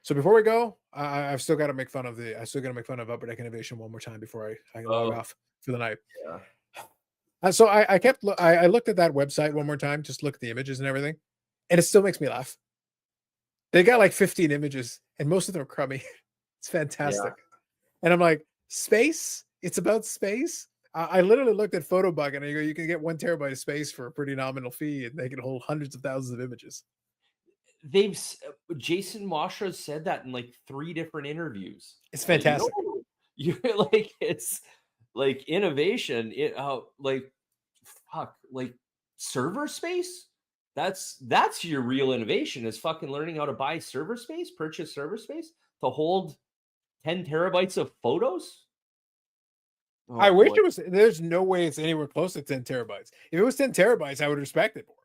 So before we go, I've still got to make fun of Upper Deck Innovation one more time before I log Oh, off for the night. yeah. So I looked at that website one more time, just look at the images and everything, and it still makes me laugh. They got like 15 images, and most of them are crummy. It's Yeah. fantastic. And I'm like, space? It's about space? I literally looked at Photobug and I go, you can get 1 terabyte of space for a pretty nominal fee, and they can hold hundreds of thousands of images. Jason Mashra said that in like 3 different interviews. It's You fantastic. know, you're like, it's like innovation, like, fuck, like server space? That's your real innovation is fucking learning how to buy server space, purchase server space to hold 10 terabytes of photos? I Oh wish boy. it was. There's no way it's anywhere close to 10 terabytes. If it was 10 terabytes, I would respect it more.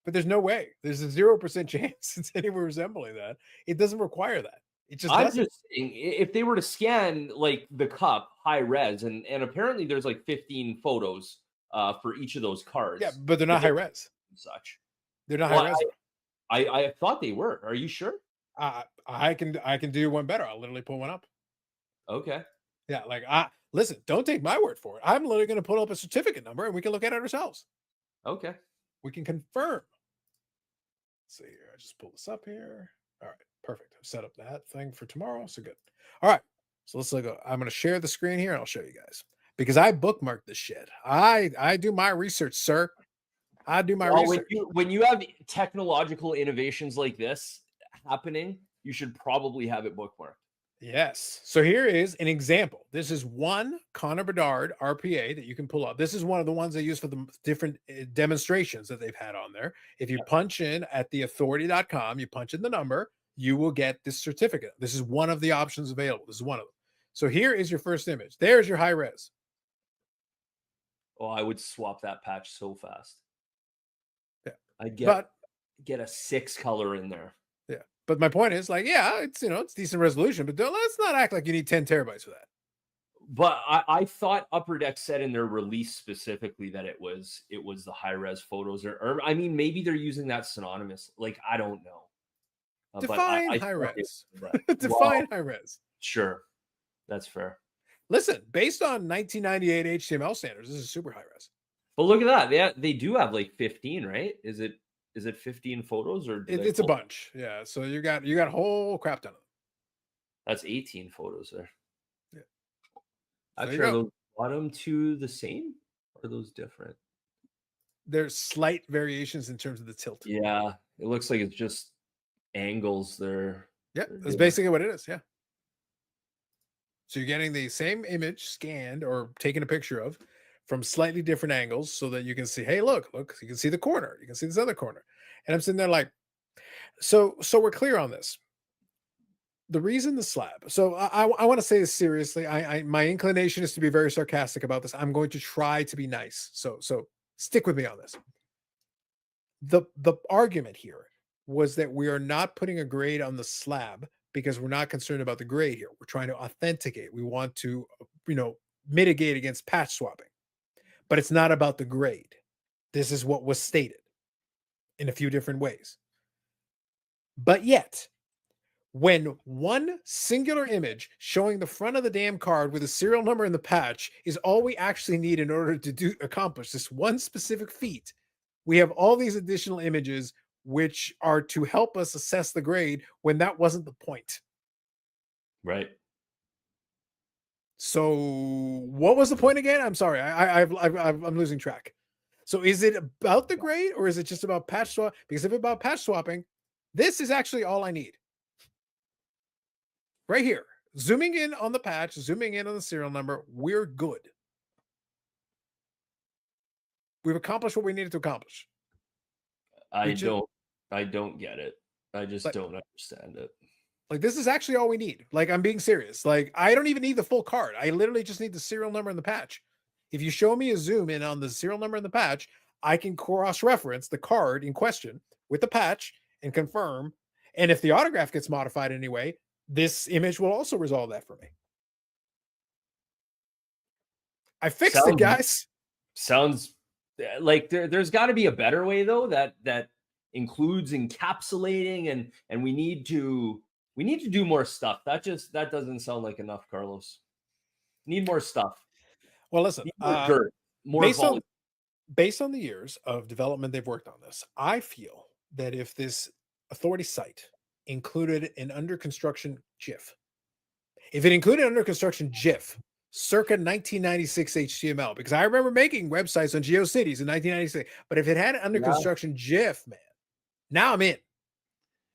But there's no way. There's a 0% chance it's anywhere resembling that. It doesn't require that. It just I'm doesn't. just saying, if they were to scan like the cup high res, and apparently there's like 15 photos for each of those Yeah, cards, but they're the not high different res. and such. They're not high Well, res though. I thought they were. Are you sure? I can do one better. I'll literally pull one up. Okay. Yeah, like I listen, don't take my word for it. I'm literally going to pull up a certificate number and we can look at it ourselves. Okay. We can confirm. Let's see here. I just pull this up here. All right, perfect. I've set up that thing for tomorrow. So good. All right. So let's look. I'm going to share the screen here and I'll show you guys because I bookmarked this shit. I do my research, sir. I do my Well, research. when you have technological innovations like this happening, you should probably have it bookmarked. Yes. So here is an example. This is one Connor Bedard RPA that you can pull up. This is one of the ones they use for the different demonstrations that they've had on there. If you punch in at theauthority.com, you punch in the number, you will get this certificate. This is one of the options available. This is one of them. So here is your first image. There's your high res. Oh, I would swap that patch so fast. Yeah. I'd But get a 6 color in there. yeah. But my point is like, yeah, it's decent resolution, but let's not act like you need 10 terabytes for that. But I thought Upper Deck said in their release specifically that it was the high res photos, or I mean maybe they're using that synonymous. Like I don't know. But Define I high thought they res. were that. Define Well, high res. sure, that's fair. Listen, based on 1998 HTML standards, this is super high res. But look at that. They do have like 15, right? Is it 15 photos or did I It's a pull? bunch. Yeah. So you got a whole crap ton of them. That's 18 photos there. Yeah. So Actually, are those bottom two the same? Or are those different? There's slight variations in terms of the tilt. Yeah, it looks like it's just angles there. Yeah, that's basically what it is. Yeah. So you're getting the same image scanned or taken a picture of from slightly different angles so that you can see, hey, look, you can see the corner, you can see this other corner. And I'm sitting there like, so we're clear on this. The reason the slab. So I want to say this seriously. My inclination is to be very sarcastic about this. I'm going to try to be nice. So stick with me on this. The argument here was that we are not putting a grade on the slab because we're not concerned about the grade here. We're trying to authenticate. We want to, mitigate against patch swapping. But it's not about the grade. This is what was stated in a few different ways. But yet, when one singular image showing the front of the damn card with a serial number in the patch is all we actually need in order to accomplish this one specific feat, we have all these additional images which are to help us assess the grade when that wasn't the point. Right. So what was the point again? I'm sorry. I'm losing track. So is it about the grade or is it just about patch swap? Because if it's about patch swapping, this is actually all I need. Right here. Zooming in on the patch, zooming in on the serial number, we're good. We've accomplished what we needed to accomplish. I don't get it. I just don't understand it. Like, this is actually all we need. Like, I'm being serious. Like, I don't even need the full card. I literally just need the serial number in the patch. If you show me a zoom in on the serial number in the patch, I can cross-reference the card in question with the patch and confirm. And if the autograph gets modified anyway, this image will also resolve that for me. I fixed it, guys. Sounds like there's got to be a better way though that includes encapsulating and we need to We need to do more stuff. That doesn't sound like enough, Carlos. Need more stuff. Well, listen, Need more dirt, more based volume. on based on the years of development they've worked on this, I feel that if this authority site included an under construction GIF, if it included under construction GIF circa 1996 HTML, because I remember making websites on GeoCities in 1996, but if it had an under Yeah. construction GIF, man, now I'm in.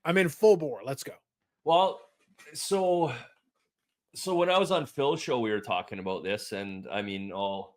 I'm in full bore. Let's go. Well, so when I was on Phil's show, we were talking about this, and I mean, I'll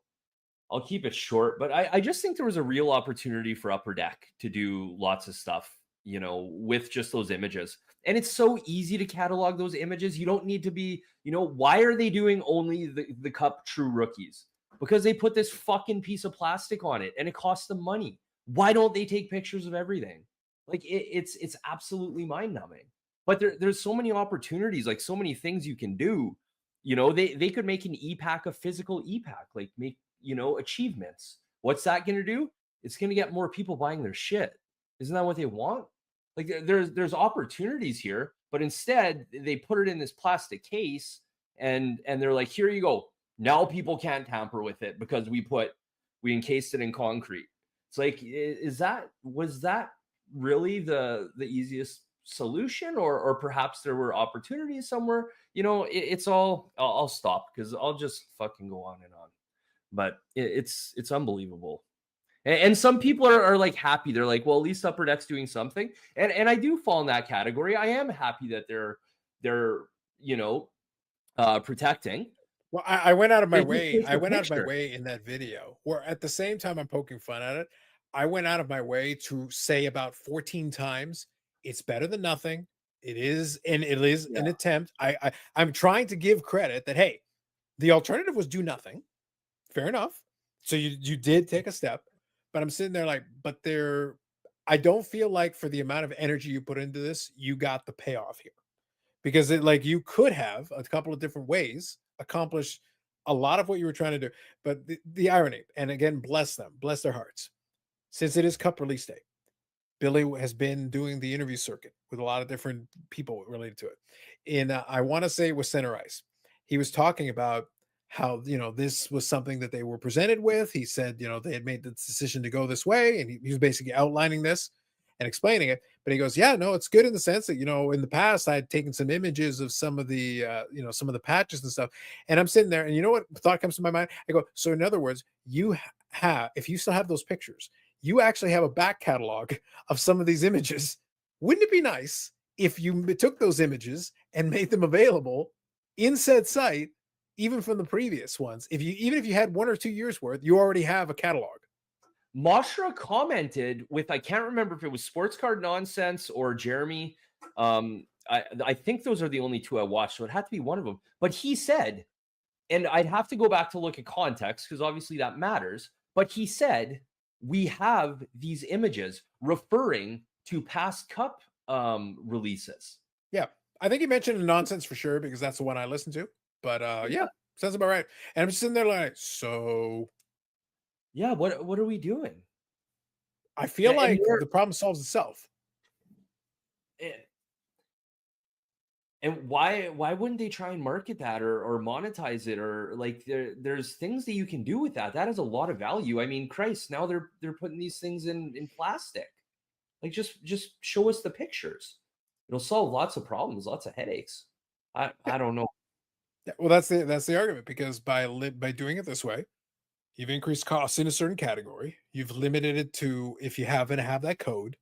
keep it short, but I just think there was a real opportunity for Upper Deck to do lots of stuff, with just those images. And it's so easy to catalog those images. You don't need to be, why are they doing only the Cup True Rookies? Because they put this fucking piece of plastic on it and it costs them money. Why don't they take pictures of everything? Like it's absolutely mind numbing. But there's so many opportunities, like so many things you can do. They could make an e-pack, a physical e-pack, like make, achievements. What's that going to do? It's going to get more people buying their shit. Isn't that what they want? Like there's opportunities here, but instead they put it in this plastic case and they're like, here you go. Now people can't tamper with it because we encased it in concrete. It's like, was that really the easiest solution, or perhaps there were opportunities somewhere? It's all, I'll stop because I'll just fucking go on and on. But it's unbelievable. And some people are like happy. They're like, well, at least Upper Deck's doing something. And I do fall in that category. I am happy that they're protecting. Well, I went out of my They just way. take I the went out of my picture. way in that video, where at the same time I'm poking fun at it. I went out of my way to say about 14 times, it's better than nothing. It is, and it is Yeah. an attempt. I'm trying to give credit that, hey, the alternative was do nothing. Fair enough. So you did take a step, but I'm sitting there like, but I don't feel like for the amount of energy you put into this, you got the payoff here. Because you could have a couple of different ways accomplish a lot of what you were trying to do. But the irony, and again, bless them, bless their hearts. Since it is Cup release day, Billy has been doing the interview circuit with a lot of different people related to it. And I want to say it was Center Ice. He was talking about how, this was something that they were presented with. He said, they had made the decision to go this way. And he was basically outlining this and explaining it. But he goes, yeah, no, it's good in the sense that, in the past, I had taken some images of some of the, some of the patches and stuff. And I'm sitting there and you know what thought comes to my mind? I go, so in other words, if you still have those pictures, you actually have a back catalog of some of these images. Wouldn't it be nice if you took those images and made them available in said site, even from the previous ones? Even if you had 1 or 2 years worth, you already have a catalog. Mashra commented with, I can't remember if it was Sports Card Nonsense or Jeremy. I think those are the only two I watched, so it had to be one of them. But he said, and I'd have to go back to look at context because obviously that matters. But he said, we have these images referring to past Cup releases. Yeah, I think he mentioned Nonsense for sure because that's the one I listened to. But yeah, sounds about right. And I'm just sitting there like, so yeah, what are we doing? I feel like the problem solves itself. And why wouldn't they try and market that or monetize it, or like there's things that you can do with that has a lot of value. I mean, Christ, now they're putting these things in plastic. Like just show us the pictures. It'll solve lots of problems, lots of headaches. I don't know. Well, that's the argument, because by doing it this way, you've increased costs in a certain category. You've limited it to if you happen to have that code.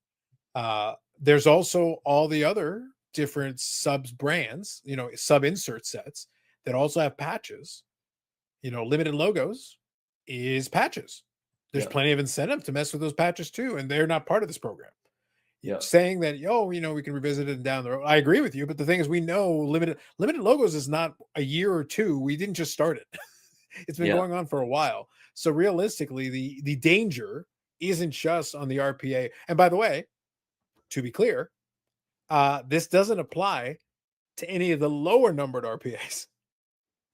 There's also all the other different subs brands, sub insert sets that also have patches. Limited logos is patches. There's plenty of incentive to mess with those patches too, and they're not part of this program. Saying that, we can revisit it down the road. I agree with you, but the thing is, we know limited logos is not a year or two. We didn't just start it. It's been going on for a while. So realistically, the danger isn't just on the RPA. And by the way, to be clear, this doesn't apply to any of the lower numbered RPAs.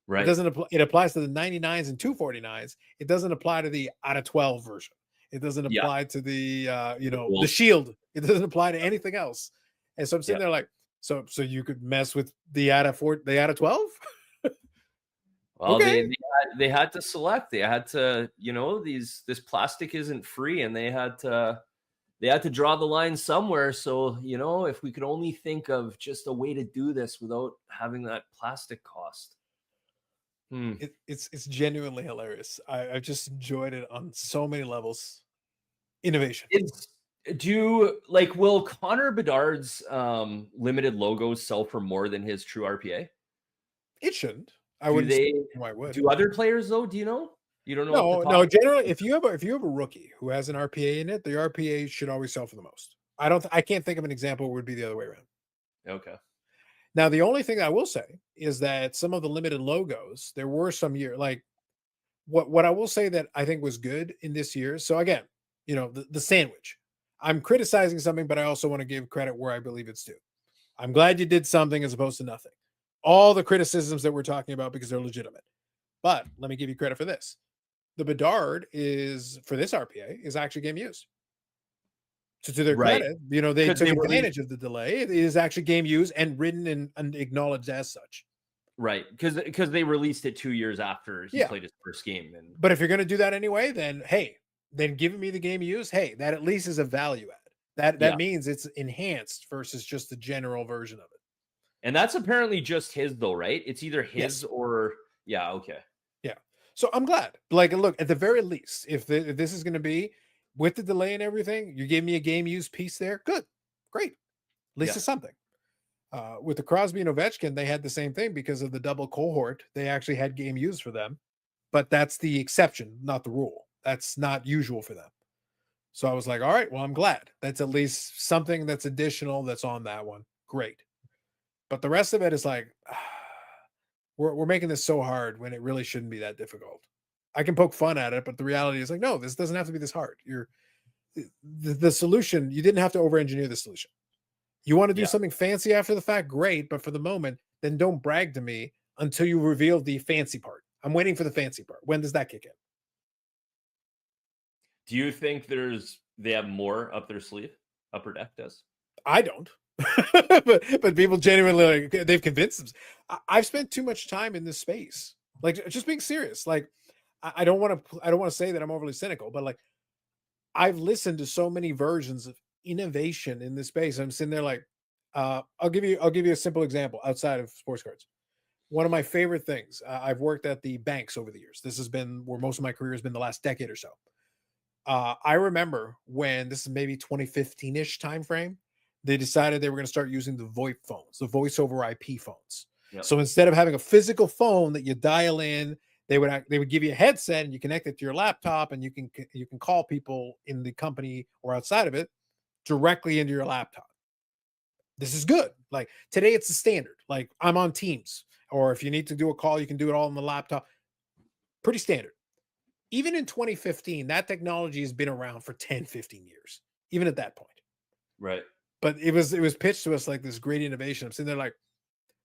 Right. It doesn't apply. It applies to the 99s and 249s. It doesn't apply to the out of 12 version. It doesn't apply to the the shield. It doesn't apply to anything else. And so I'm sitting there like, So you could mess with the ATA 12? Well, Okay. they had to select. They had to, this plastic isn't free, and they had to draw the line somewhere. So, if we could only think of just a way to do this without having that plastic cost. It's genuinely hilarious. I just enjoyed it on so many levels. Innovation. Will Connor Bedard's limited logos sell for more than his true RPA? It shouldn't. I Do wouldn't they? say why would. Do other players though? Do you know? You don't know off the top? No. Generally, if you have a rookie who has an RPA in it, the RPA should always sell for the most. I can't think of an example where it would be the other way around. Okay. Now, the only thing I will say is that some of the limited logos, there were some year like what I will say that I think was good in this year. So again, the sandwich. I'm criticizing something, but I also want to give credit where I believe it's due. I'm glad you did something as opposed to nothing. All the criticisms that we're talking about because they're legitimate. But let me give you credit for this. The Bedard is for this RPA is actually game used. So to their Right. credit, they took advantage of the delay. It is actually game used and written and acknowledged as such. Right, because they released it 2 years after he played his first game. But if you're going to do that anyway, then giving me the game used, hey, that at least is a value add. That means it's enhanced versus just the general version of it. And that's apparently just his though, right? It's either his or okay. Yeah. So I'm glad. Like, look, at the very least, if this is going to be with the delay and everything, you gave me a game used piece there. Good. Great. At least it's something. With the Crosby and Ovechkin, they had the same thing because of the double cohort. They actually had game used for them, but that's the exception, not the rule. That's not usual for them. So I was like, all right, well, I'm glad. That's at least something that's additional that's on that one. Great. But the rest of it is like, we're making this so hard when it really shouldn't be that difficult. I can poke fun at it, but the reality is like, no, this doesn't have to be this hard. The solution, you didn't have to over-engineer the solution. You want to do something fancy after the fact, great, but for the moment, then don't brag to me until you reveal the fancy part. I'm waiting for the fancy part. When does that kick in? Do you think they have more up their sleeve? Upper Deck does? I don't. but people genuinely they've convinced them. I've spent too much time in this space. Like, just being serious. Like, I don't want to say that I'm overly cynical, but like, I've listened to so many versions of innovation in this space. I'm sitting there like, I'll give you a simple example outside of sports cards. One of my favorite things. I've worked at the banks over the years. This has been where most of my career has been the last decade or so. I remember when this is maybe 2015-ish time frame, they decided they were going to start using the VoIP phones, the voice over IP phones. Yep. So instead of having a physical phone that you dial in, they would give you a headset and you connect it to your laptop, and you can call people in the company or outside of it directly into your laptop. This is good. Like, today it's the standard. Like, I'm on Teams, or if you need to do a call, you can do it all on the laptop. Pretty standard. Even in 2015, that technology has been around for 10, 15 years, even at that point. Right. But it was pitched to us like this great innovation. I'm sitting there like,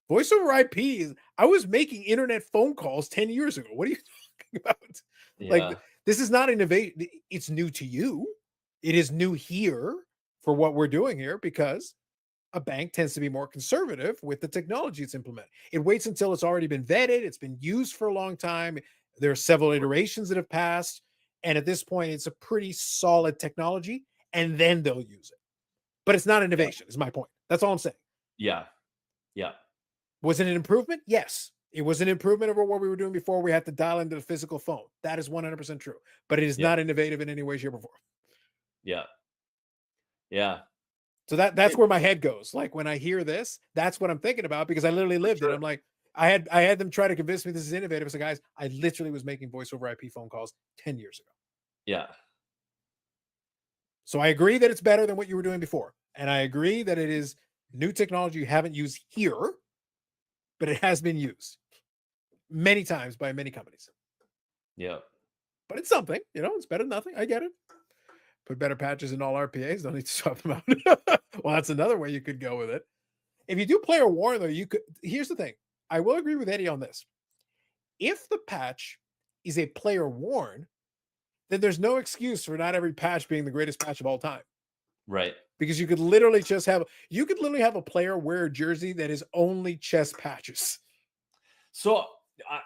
voice over IP I was making internet phone calls 10 years ago. What are you talking about? Yeah. Like, this is not innovation. It's new to you. It is new here for what we're doing here, because a bank tends to be more conservative with the technology it's implemented. It waits until it's already been vetted. It's been used for a long time. There are several iterations that have passed. And at this point, it's a pretty solid technology, and then they'll use it. But it's not innovation, is my point. That's all I'm saying. Yeah. Yeah. Was it an improvement? Yes. It was an improvement over what we were doing before. We had to dial into the physical phone. That is 100% true. But it is not innovative in any way, shape, or form. Yeah. Yeah. So that's where my head goes. Like, when I hear this, that's what I'm thinking about, because I literally lived it. I'm like, I had them try to convince me this is innovative. So guys, I literally was making voice over IP phone calls 10 years ago. Yeah. So I agree that it's better than what you were doing before. And I agree that it is new technology you haven't used here, but it has been used many times by many companies. Yeah. But it's something, it's better than nothing. I get it. Put better patches in all RPAs. Don't need to swap them out. Well, that's another way you could go with it. If you do player warn, though, here's the thing. I will agree with Eddie on this. If the patch is a player warn, then there's no excuse for not every patch being the greatest patch of all time. Right. because you could literally have a player wear a jersey that is only chest patches. So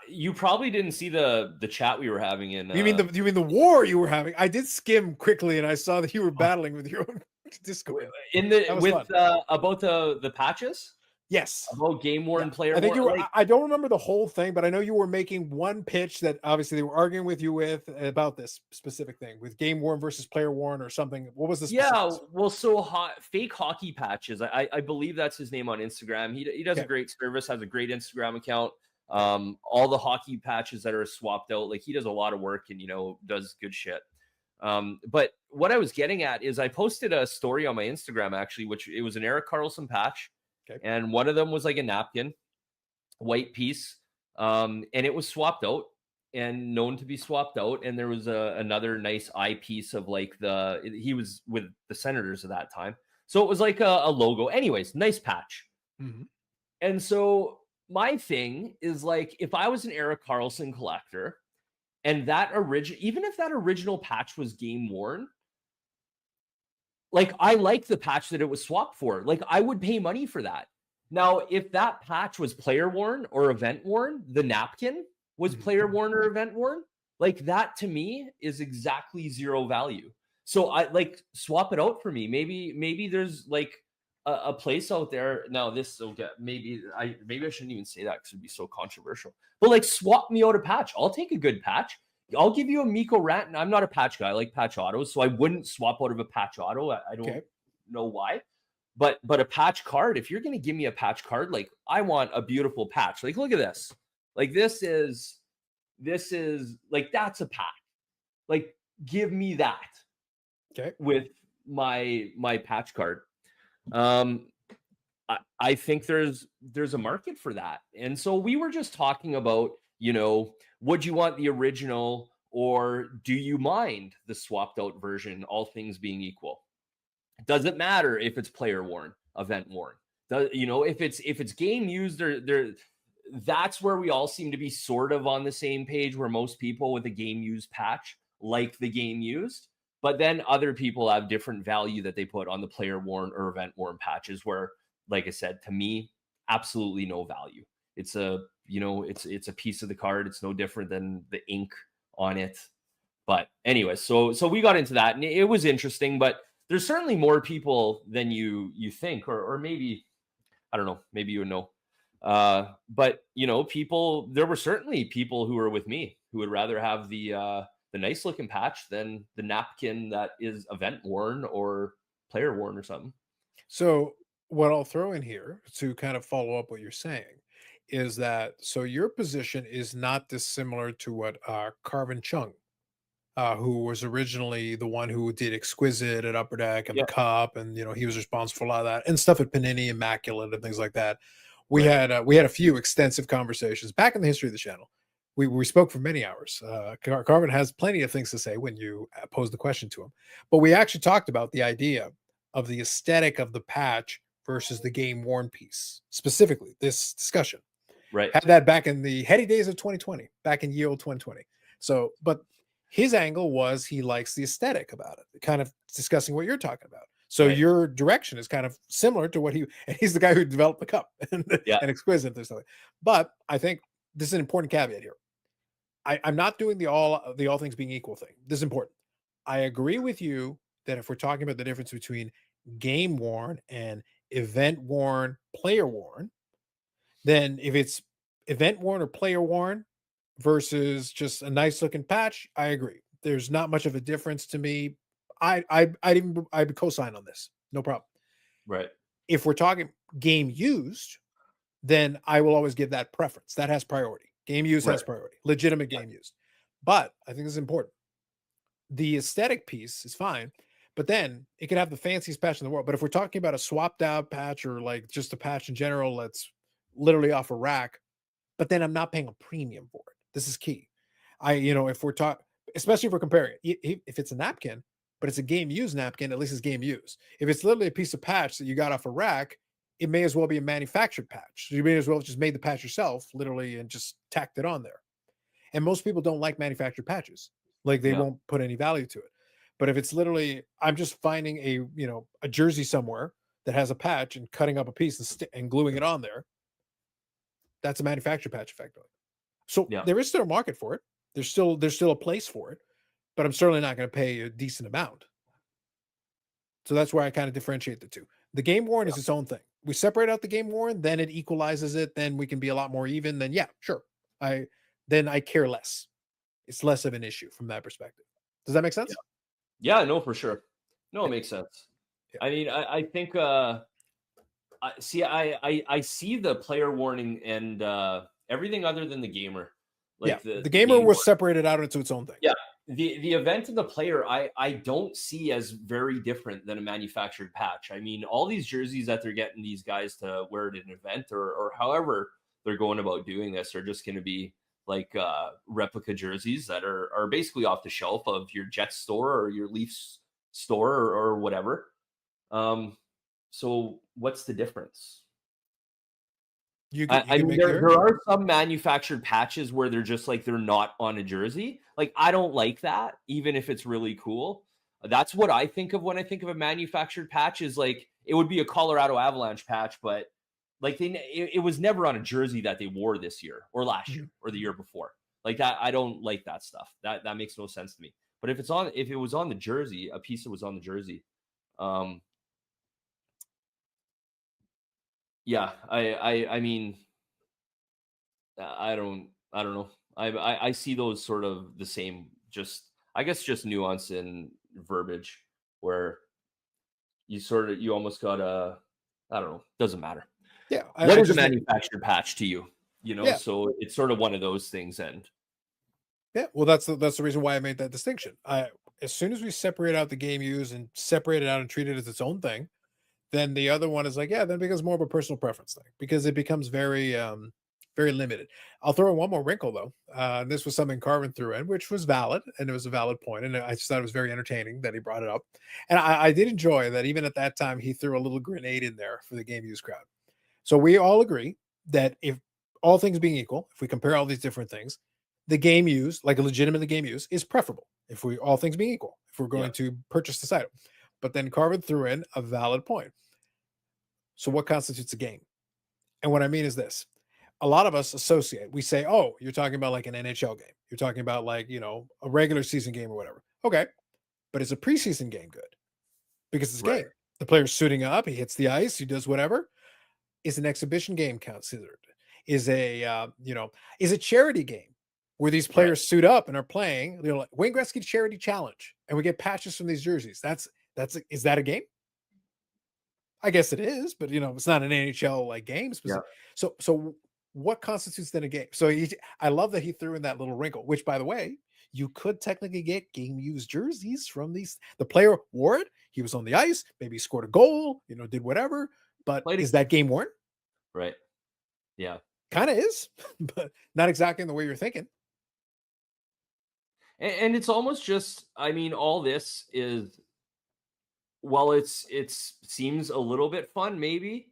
you probably didn't see the chat we were having in. You mean the war you were having? I did skim quickly, and I saw that you were battling with your own Discord. in That the was with fun. about the patches, Yes. about game worn, player I think you worn. were. Like, I don't remember the whole thing, but I know you were making one pitch that obviously they were arguing with you with about this specific thing with game worn versus player worn or something. What was the yeah, specifics? well, so fake hockey patches. I believe that's his name on Instagram. He does a Okay. great service, has a great Instagram account. All the hockey patches that are swapped out, like he does a lot of work and does good shit. But what I was getting at is I posted a story on my Instagram actually, which it was an Eric Carlson patch, Okay. and one of them was like a napkin, white piece, and it was swapped out and known to be swapped out. And there was another nice eye piece of like he was with the Senators at that time, so it was like a logo. Anyways, nice patch. Mm-hmm. And so my thing is like, if I was an Eric Carlson collector and even if that original patch was game worn, like I like the patch that it was swapped for. Like I would pay money for that. Now, if that patch was player worn or event worn, the napkin was player worn or event worn, like that to me is exactly zero value. So I like swap it out for me. Maybe there's like a place out there. Now this will get maybe I shouldn't even say that because it'd be so controversial. But like swap me out a patch. I'll take a good patch. I'll give you a Miko Rantanen. I'm not a patch guy. I like patch autos, so I wouldn't swap out of a patch auto. I don't know why. But a patch card, if you're going to give me a patch card, like I want a beautiful patch. Like look at this. Like this is like that's a patch. Like give me that. Okay. With my patch card. I think there's a market for that. And so we were just talking about, would you want the original or do you mind the swapped out version, all things being equal? Does it matter if it's player worn, event worn? If it's game used, that's where we all seem to be sort of on the same page, where most people with a game used patch like the game used, but then other people have different value that they put on the player worn or event worn patches where, like I said, to me, absolutely no value. It's it's a piece of the card. It's no different than the ink on it. But anyway, so we got into that and it was interesting, but there's certainly more people than you think, or maybe, I don't know, maybe you would know. But people, there were certainly people who were with me who would rather have the nice looking patch than the napkin that is event worn or player worn or something. So what I'll throw in here to kind of follow up what you're saying is that so your position is not dissimilar to what Carvin Chung, who was originally the one who did Exquisite at Upper Deck and the Yeah. Cup, and he was responsible for a lot of that and stuff at Panini, Immaculate, and things like that. We Right. had a few extensive conversations back in the history of the channel. We spoke for many hours. Carvin has plenty of things to say when you pose the question to him, but we actually talked about the idea of the aesthetic of the patch versus the game worn piece. Specifically, this discussion Right. had that back in the heady days of 2020, back in ye old 2020. So, but his angle was he likes the aesthetic about it, kind of discussing what you're talking about. So Right. your direction is kind of similar to what and he's the guy who developed the Cup and Exquisite and stuff. But I think this is an important caveat here. I'm not doing the all things being equal thing. This is important. I agree with you that if we're talking about the difference between game worn and event worn, player worn, then if it's event worn or player worn versus just a nice looking patch, I agree. There's not much of a difference to me. I'd co-sign on this. No problem. Right. If we're talking game used, then I will always give that preference. That has priority. Game used has priority. Legitimate game used. But I think this is important. The aesthetic piece is fine, but then it could have the fanciest patch in the world. But if we're talking about a swapped out patch or like just a patch in general that's literally off a rack, but then I'm not paying a premium for it. This is key. If we're talking, especially if we're comparing it, if it's a napkin, but it's a game used napkin, at least it's game used. If it's literally a piece of patch that you got off a rack, it may as well be a manufactured patch. So you may as well just made the patch yourself, literally, and just tacked it on there. And most people don't like manufactured patches. Like they won't put any value to it. But if it's literally, I'm just finding a jersey somewhere that has a patch and cutting up a piece and gluing it on there, that's a manufacturer patch effectively. So Yeah. there is still a market for it. There's still a place for it, but I'm certainly not going to pay a decent amount. So that's where I kind of differentiate the two. The game worn is its own thing. We separate out the game worn, then it equalizes it, then we can be a lot more even. Then yeah, sure. I care less. It's less of an issue from that perspective. Does that make Yeah. sense? Yeah, no, for sure. No, it Yeah. makes sense. Yeah. I mean, I think I see the player warning and everything other than the gamer, Yeah. like The the gamer game was warning. separated out into its own thing. Yeah. The event and the player, I don't see as very different than a manufactured patch. I mean, all these jerseys that they're getting these guys to wear at an event or however they're going about doing this are just going to be like replica jerseys that are basically off the shelf of your Jets store or your Leafs store or whatever. So what's the difference? You I, can you I can mean, make the there argument. are some manufactured patches where they're just like they're not on a jersey. Like I don't like that, even if it's really cool. That's what I think of when I think of a manufactured patch. Is like it would be a Colorado Avalanche patch, but like it was never on a jersey that they wore this year or last year Mhm. or the year before. Like that, I don't like that stuff. That makes no sense to me. But if it was on the jersey, a piece that was on the jersey, um, yeah, I mean, I don't know. I see those sort of the same. Just I guess just nuance in verbiage where you almost gotta I don't know. Doesn't matter. Yeah, What I is a just think manufactured patch to you? You know, yeah, so it's sort of one of those things. And yeah. Well, that's the reason why I made that distinction. As soon as we separate out the game use and separate it out and treat it as its own thing, then the other one is like, yeah, then it becomes more of a personal preference thing because it becomes very limited. I'll throw in one more wrinkle though. This was something Carvin threw in, which was valid, and it was a valid point, and I just thought it was very entertaining that he brought it up. And I did enjoy that even at that time he threw a little grenade in there for the game use crowd. So we all agree that if all things being equal, if we compare all these different things, the game use, like a legitimately game use, is preferable. If we all things being equal, if we're yeah, going to purchase this item. But then Carvin threw in a valid point. So what constitutes a game? And what I mean is this. A lot of us associate, we say, oh, you're talking about like an NHL game. You're talking about like, a regular season game or whatever. Okay. But is a preseason game good? Because it's a right, game. The player's suiting up, he hits the ice, he does whatever. Is an exhibition game considered? Is is a charity game where these right, players suit up and are playing, like Wayne Gretzky Charity Challenge, and we get patches from these jerseys. Is that a game? I guess it is, but it's not an NHL like game yeah. specific. So what constitutes then a game? I love that he threw in that little wrinkle, which by the way, you could technically get game used jerseys from these. The player wore it, he was on the ice, maybe scored a goal, did whatever. But Played is that game worn? right, yeah. Kind of is, but not exactly in the way you're thinking. And it's almost just, I mean, all this is while it's seems a little bit fun, maybe,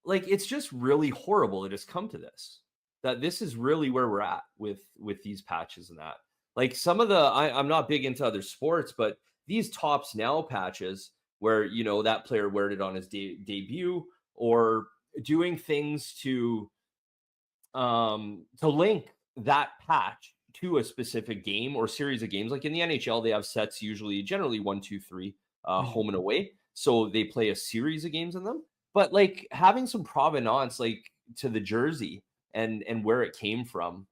like, it's just really horrible it has come to this. That this is really where we're at with these patches and that. Like some of I'm not big into other sports, but these tops now patches where that player wear it on his debut or doing things to link that patch to a specific game or series of games. Like in the NHL, they have sets usually generally 1, 2, 3 Mhm. home and away. So they play a series of games in them. But like having some provenance like to the jersey and where it came from,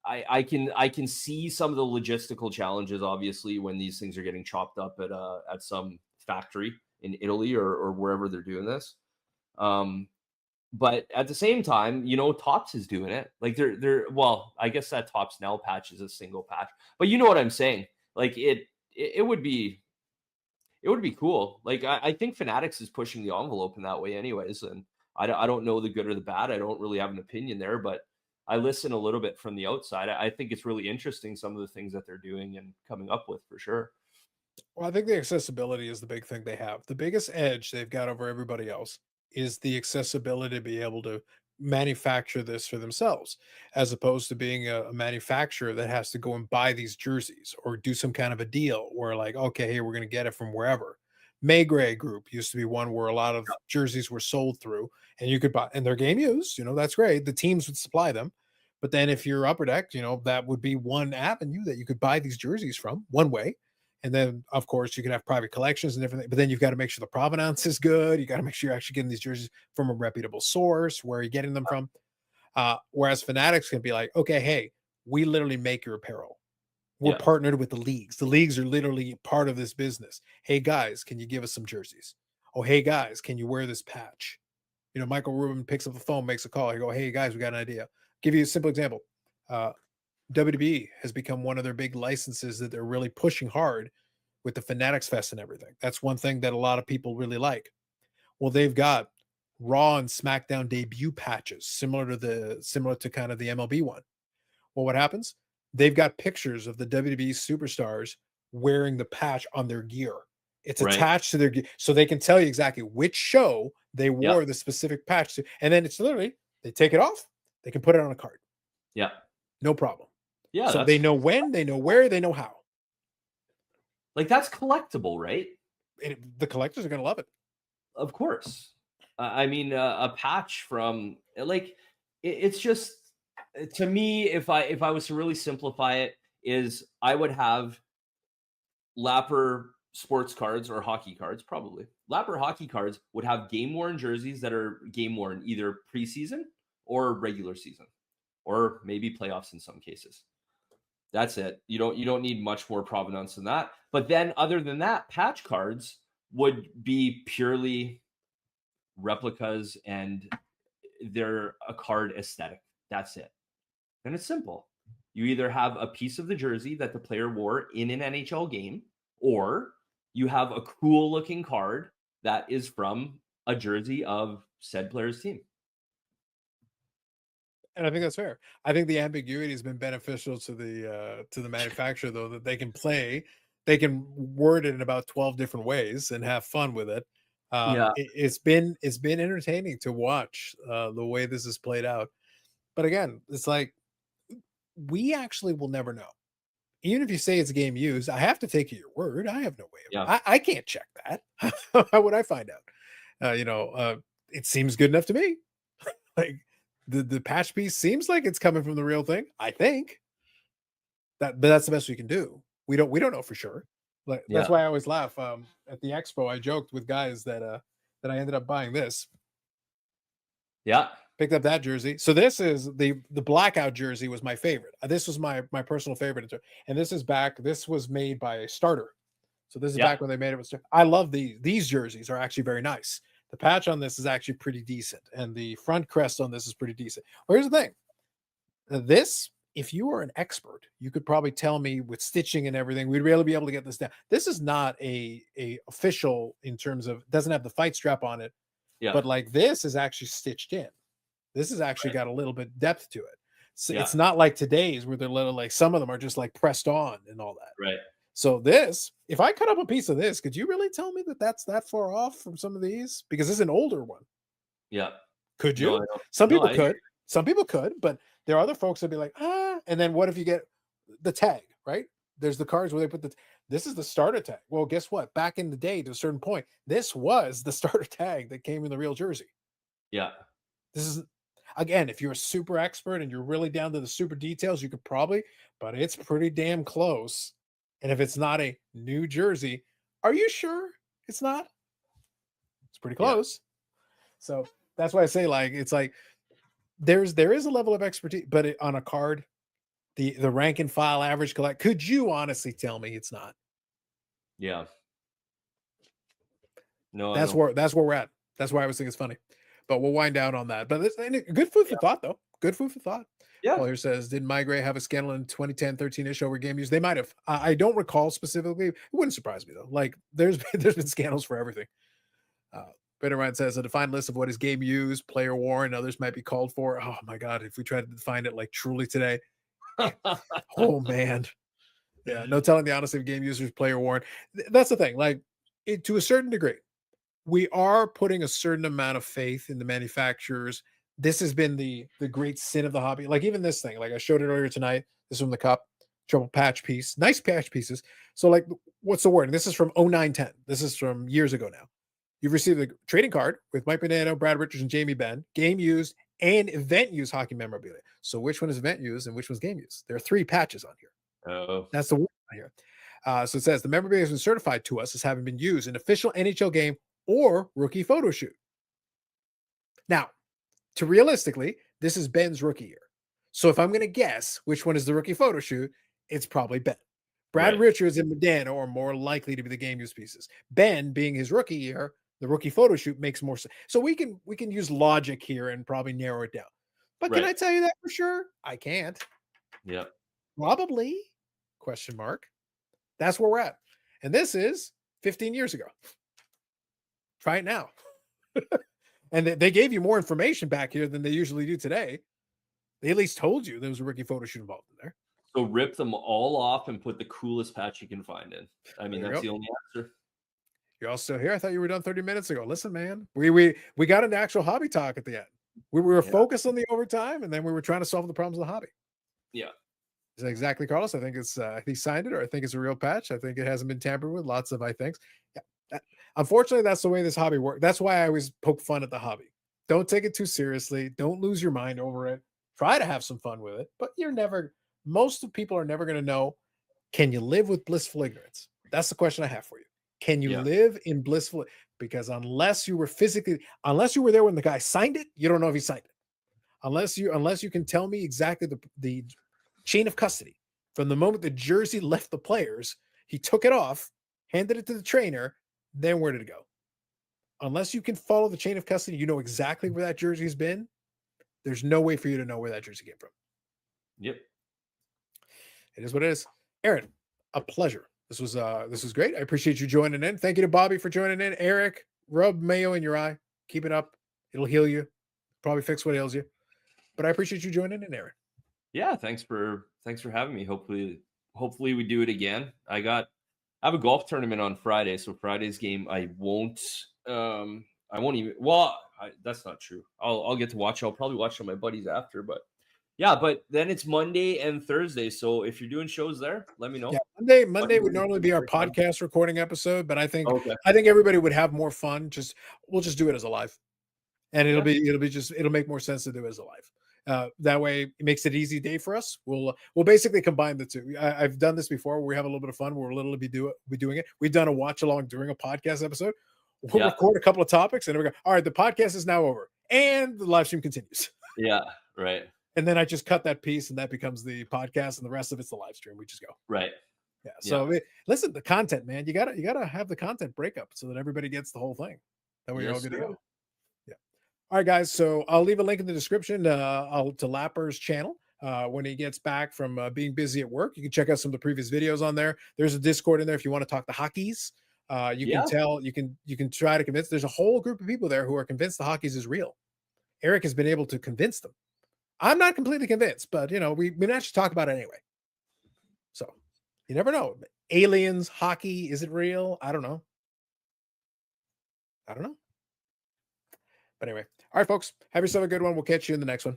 I can see some of the logistical challenges, obviously, when these things are getting chopped up at some factory in Italy or wherever they're doing this. Um, but at the same time, Tops is doing it. Like they're well, I guess that Tops now patch is a single patch. But you know what I'm saying? Like it would be cool. Like I think Fanatics is pushing the envelope in that way anyways. And I don't know the good or the bad. I don't really have an opinion there, but I listen a little bit from the outside. I think it's really interesting some of the things that they're doing and coming up with for sure. Well, I think the accessibility is the big thing they have. The biggest edge they've got over everybody else is the accessibility to be able to manufacture this for themselves, as opposed to being a manufacturer that has to go and buy these jerseys or do some kind of a deal where, like, okay, hey, we're going to get it from wherever. Maygray Group used to be one where a lot of jerseys were sold through, and you could buy, and they're game used. That's great. The teams would supply them, but then if you're Upper Deck, that would be one avenue that you could buy these jerseys from one way. And then, of course, you can have private collections and different things, but then you've got to make sure the provenance is good. You got to make sure you're actually getting these jerseys from a reputable source. Where are you getting them from? Whereas Fanatics can be like, okay, hey, we literally make your apparel. We're partnered with the leagues. The leagues are literally part of this business. Hey, guys, can you give us some jerseys? Oh, hey, guys, can you wear this patch? Michael Rubin picks up the phone, makes a call. I go, hey, guys, we got an idea. Give you a simple example. WWE has become one of their big licenses that they're really pushing hard with the Fanatics Fest and everything. That's one thing that a lot of people really like. Well, they've got Raw and SmackDown debut patches, similar to kind of the MLB one. Well, what happens? They've got pictures of the WWE superstars wearing the patch on their gear. It's attached to their gear, so they can tell you exactly which show they wore the specific patch to. And then it's literally, they take it off, they can put it on a card. Yeah. No problem. Yeah. So they know when, they know where, they know how. Like, that's collectible, right? The collectors are going to love it. Of course. I mean, a patch from, like, it's just, to me, if I was to really simplify it, is I would have Lapper sports cards or hockey cards, probably. Lapper hockey cards would have game-worn jerseys that are game-worn either preseason or regular season, or maybe playoffs in some cases. That's it. You don't need much more provenance than that. But then, other than that, patch cards would be purely replicas, and they're a card aesthetic. That's it. And it's simple. You either have a piece of the jersey that the player wore in an NHL game, or you have a cool looking card that is from a jersey of said player's team. And I think that's fair. I think the ambiguity has been beneficial to the manufacturer, though, that they can word it in about 12 different ways and have fun with it. It's been entertaining to watch the way this is played out. But again, it's like, we actually will never know. Even if you say it's game used, I have to take your word. I have no way of I can't check that. How would I find out? It seems good enough to me. Like, the patch piece seems like it's coming from the real thing. I think but that's the best we can do. We don't know for sure. Like, that's why I always laugh. At the expo, I joked with guys that I ended up buying this. Yeah. Picked up that jersey. So this is the blackout jersey was my favorite. This was my personal favorite. And this was made by Starter. So this is back when they made it with Starter. I love these jerseys are actually very nice. The patch on this is actually pretty decent, and the front crest on this is pretty decent. Well, here's the thing. This, if you were an expert, you could probably tell me with stitching and everything, we'd really be able to get this down. This is not a official in terms of, doesn't have the fight strap on it, but like this is actually stitched in. This has actually got a little bit depth to it. So it's not like today's where they're little, like some of them are just like pressed on and all that. Right. So this, if I cut up a piece of this, could you really tell me that that's that far off from some of these? Because this is an older one. Yeah. Could you? No, some people could. Some people could, but there are other folks that'd be like, and then what if you get the tag, right? There's the cards where they put this is the starter tag. Well, guess what? Back in the day, to a certain point, this was the starter tag that came in the real jersey. Yeah. This is, again, if you're a super expert and you're really down to the super details, you could probably, but it's pretty damn close. And if it's not a new jersey, are you sure it's not? It's pretty close. So that's why I say, like, it's like there is a level of expertise, but on a card, the rank and file average collect, could you honestly tell me it's not? Yeah. No, that's where we're at. That's why I was thinking it's funny. But we'll wind down on that. But it's good food for thought, though. Good food for thought. Yeah. Paul here says, did Maygray have a scandal in 2010, 13-ish over game use? They might have. I don't recall specifically. It wouldn't surprise me, though. Like, there's been scandals for everything. Bitterman says, a defined list of what is game used, player worn, and others might be called for. Oh, my God. If we tried to define it, like, truly today. Oh, man. Yeah, no telling the honesty of game users, player worn. That's the thing. Like, to a certain degree, we are putting a certain amount of faith in the manufacturers this has been the great sin of the hobby. Like even this thing, like I showed it earlier tonight. This is from the cup, triple patch piece, nice patch pieces. So like, what's the word? And this is from 0910. This is from years ago now. You've received a trading card with Mike Banano, Brad Richards, and Jamie Benn, game used and event used hockey memorabilia. So which one is event used and which one's game used? There are 3 patches on here. Oh, That's the word on here. So it says the memorabilia has been certified to us as having been used in official NHL game or rookie photo shoot. Now, to realistically, this is Ben's rookie year. So if I'm going to guess which one is the rookie photo shoot, it's probably Ben. Brad right. Richards and Medano are more likely to be the game use pieces. Ben being his rookie year, the rookie photo shoot makes more sense. So we can use logic here and probably narrow it down. But can Right. I tell you that for sure? I can't. Yep. Probably? Question mark. That's where we're at. And this is 15 years ago. Try it now. And they gave you more information back here than they usually do today. They at least told you there was a rookie photo shoot involved in there. So rip them all off and put the coolest patch you can find in. I mean, There you that's go. the only answer. You're all still here. I thought you were done 30 minutes ago. Listen, man, we got an actual hobby talk at the end. We were focused on the overtime, and then we were trying to solve the problems of the hobby. Yeah. Is that exactly, Carlos? I think it's he signed it, or I think it's a real patch. I think it hasn't been tampered with. Lots of I thinks. Yeah. Unfortunately, that's the way this hobby works. That's why I always poke fun at the hobby. Don't take it too seriously. Don't lose your mind over it. Try to have some fun with it, but most of people are never going to know. Can you live with blissful ignorance? That's the question I have for you. Can you live in blissful? Because unless you were there when the guy signed it, you don't know if he signed it. Unless you can tell me exactly the chain of custody from the moment the jersey left the players, he took it off, handed it to the trainer, then where did it go? Unless you can follow the chain of custody, you know exactly where that jersey's been. There's no way for you to know where that jersey came from. Yep. It is what it is. Aaron, a pleasure. This was great. I appreciate you joining in. Thank you to Bobby for joining in. Eric, rub mayo in your eye. Keep it up. It'll heal you. Probably fix what ails you. But I appreciate you joining in, Aaron. Yeah, thanks for having me. Hopefully we do it again. I have a golf tournament on Friday, so Friday's game I won't even that's not true. I'll get to watch. I'll probably watch on my buddies after, but yeah, but then it's Monday and Thursday. So if you're doing shows there, let me know. Yeah, Monday would normally be our podcast recording episode, but I think everybody would have more fun. We'll just do it as a live. And it'll make more sense to do it as a live. That way it makes it easy day for us. We'll basically combine the two. I've done this before where we have a little bit of fun. We're be doing it. We've done a watch along during a podcast episode. We'll record a couple of topics and we go, all right, the podcast is now over and the live stream continues. Yeah, right. And then I just cut that piece and that becomes the podcast and the rest of it's the live stream. We just go. Right. Yeah. So listen, the content, man, you gotta have the content breakup so that everybody gets the whole thing. That way you're all good to go. Yeah. All right, guys. So I'll leave a link in the description to Lapper's channel. When he gets back from being busy at work, you can check out some of the previous videos on there. There's a Discord in there if you want to talk the hockeys. You can try to convince. There's a whole group of people there who are convinced the hockeys is real. Eric has been able to convince them. I'm not completely convinced, but we managed to talk about it anyway. So you never know. Aliens, hockey, is it real? I don't know. But anyway, all right, folks, have yourself a good one. We'll catch you in the next one.